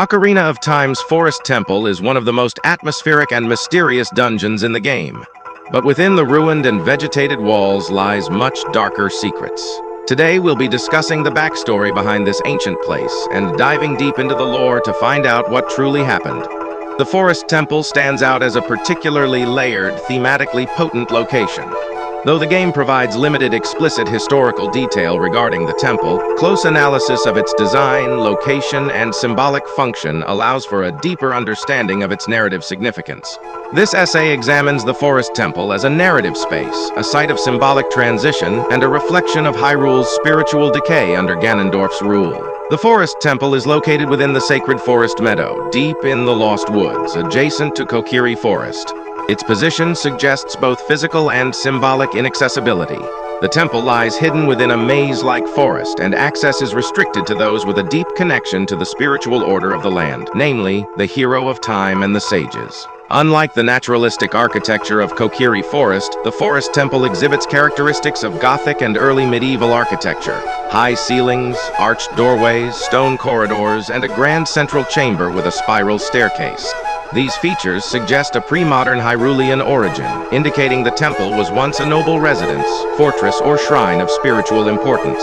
Ocarina of Time's Forest Temple is one of the most atmospheric and mysterious dungeons in the game. But within the ruined and vegetated walls lies much darker secrets. Today we'll be discussing the backstory behind this ancient place and diving deep into the lore to find out what truly happened. The Forest Temple stands out as a particularly layered, thematically potent location. Though the game provides limited explicit historical detail regarding the temple, close analysis of its design, location, and symbolic function allows for a deeper understanding of its narrative significance. This essay examines the Forest Temple as a narrative space, a site of symbolic transition, and a reflection of Hyrule's spiritual decay under Ganondorf's rule. The Forest Temple is located within the Sacred Forest Meadow, deep in the Lost Woods, adjacent to Kokiri Forest. Its position suggests both physical and symbolic inaccessibility. The temple lies hidden within a maze-like forest, and access is restricted to those with a deep connection to the spiritual order of the land, namely, the Hero of Time and the Sages. Unlike the naturalistic architecture of Kokiri Forest, the Forest Temple exhibits characteristics of Gothic and early medieval architecture. High ceilings, arched doorways, stone corridors, and a grand central chamber with a spiral staircase. These features suggest a pre-modern Hyrulean origin, indicating the temple was once a noble residence, fortress, or shrine of spiritual importance.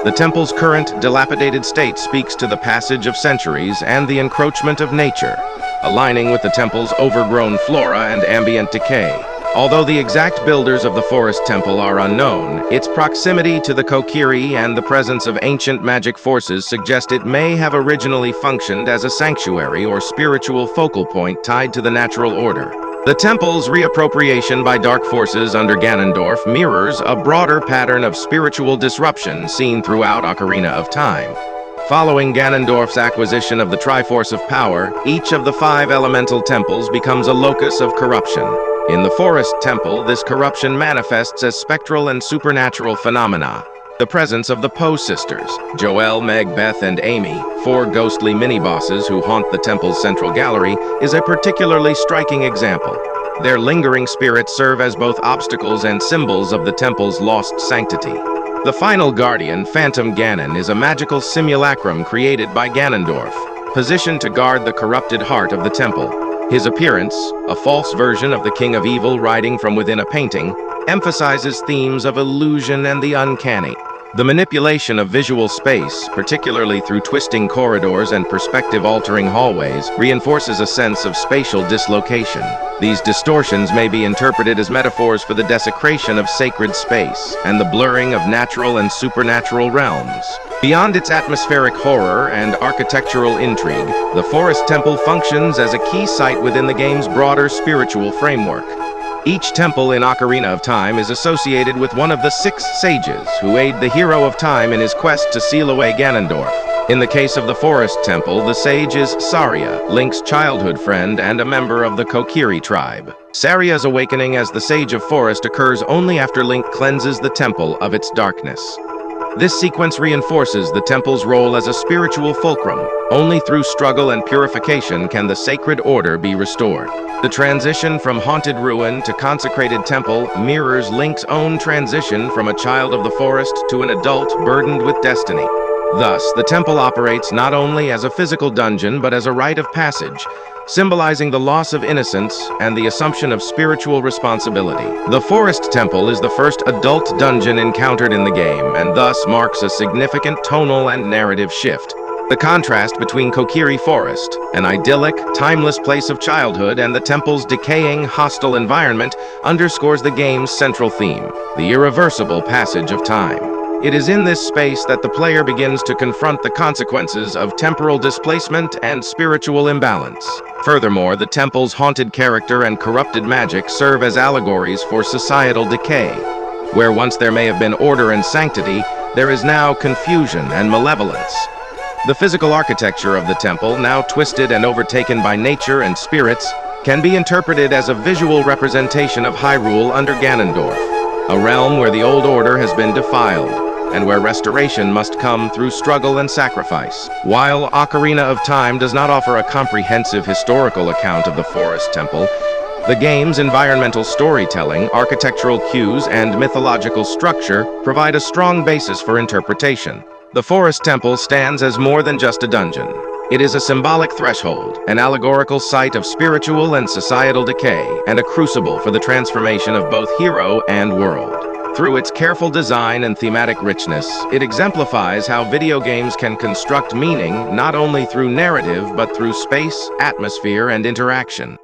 The temple's current, dilapidated state speaks to the passage of centuries and the encroachment of nature, aligning with the temple's overgrown flora and ambient decay. Although the exact builders of the Forest Temple are unknown, its proximity to the Kokiri and the presence of ancient magic forces suggest it may have originally functioned as a sanctuary or spiritual focal point tied to the natural order. The temple's reappropriation by dark forces under Ganondorf mirrors a broader pattern of spiritual disruption seen throughout Ocarina of Time. Following Ganondorf's acquisition of the Triforce of Power, each of the 5 elemental temples becomes a locus of corruption. In the Forest Temple, this corruption manifests as spectral and supernatural phenomena. The presence of the Poe sisters, Joelle, Meg, Beth, and Amy, 4 ghostly mini-bosses who haunt the temple's central gallery, is a particularly striking example. Their lingering spirits serve as both obstacles and symbols of the temple's lost sanctity. The final guardian, Phantom Ganon, is a magical simulacrum created by Ganondorf, positioned to guard the corrupted heart of the temple. His appearance, a false version of the King of Evil riding from within a painting, emphasizes themes of illusion and the uncanny. The manipulation of visual space, particularly through twisting corridors and perspective-altering hallways, reinforces a sense of spatial dislocation. These distortions may be interpreted as metaphors for the desecration of sacred space and the blurring of natural and supernatural realms. Beyond its atmospheric horror and architectural intrigue, the Forest Temple functions as a key site within the game's broader spiritual framework. Each temple in Ocarina of Time is associated with one of the 6 sages who aid the Hero of Time in his quest to seal away Ganondorf. In the case of the Forest Temple, the sage is Saria, Link's childhood friend and a member of the Kokiri tribe. Saria's awakening as the Sage of Forest occurs only after Link cleanses the temple of its darkness. This sequence reinforces the temple's role as a spiritual fulcrum. Only through struggle and purification can the sacred order be restored. The transition from haunted ruin to consecrated temple mirrors Link's own transition from a child of the forest to an adult burdened with destiny. Thus, the temple operates not only as a physical dungeon but as a rite of passage, symbolizing the loss of innocence and the assumption of spiritual responsibility. The Forest Temple is the first adult dungeon encountered in the game and thus marks a significant tonal and narrative shift. The contrast between Kokiri Forest, an idyllic, timeless place of childhood, and the temple's decaying, hostile environment underscores the game's central theme, the irreversible passage of time. It is in this space that the player begins to confront the consequences of temporal displacement and spiritual imbalance. Furthermore, the temple's haunted character and corrupted magic serve as allegories for societal decay. Where once there may have been order and sanctity, there is now confusion and malevolence. The physical architecture of the temple, now twisted and overtaken by nature and spirits, can be interpreted as a visual representation of Hyrule under Ganondorf, a realm where the old order has been defiled, and where restoration must come through struggle and sacrifice. While Ocarina of Time does not offer a comprehensive historical account of the Forest Temple, the game's environmental storytelling, architectural cues, and mythological structure provide a strong basis for interpretation. The Forest Temple stands as more than just a dungeon. It is a symbolic threshold, an allegorical site of spiritual and societal decay, and a crucible for the transformation of both hero and world. Through its careful design and thematic richness, it exemplifies how video games can construct meaning not only through narrative but through space, atmosphere, and interaction.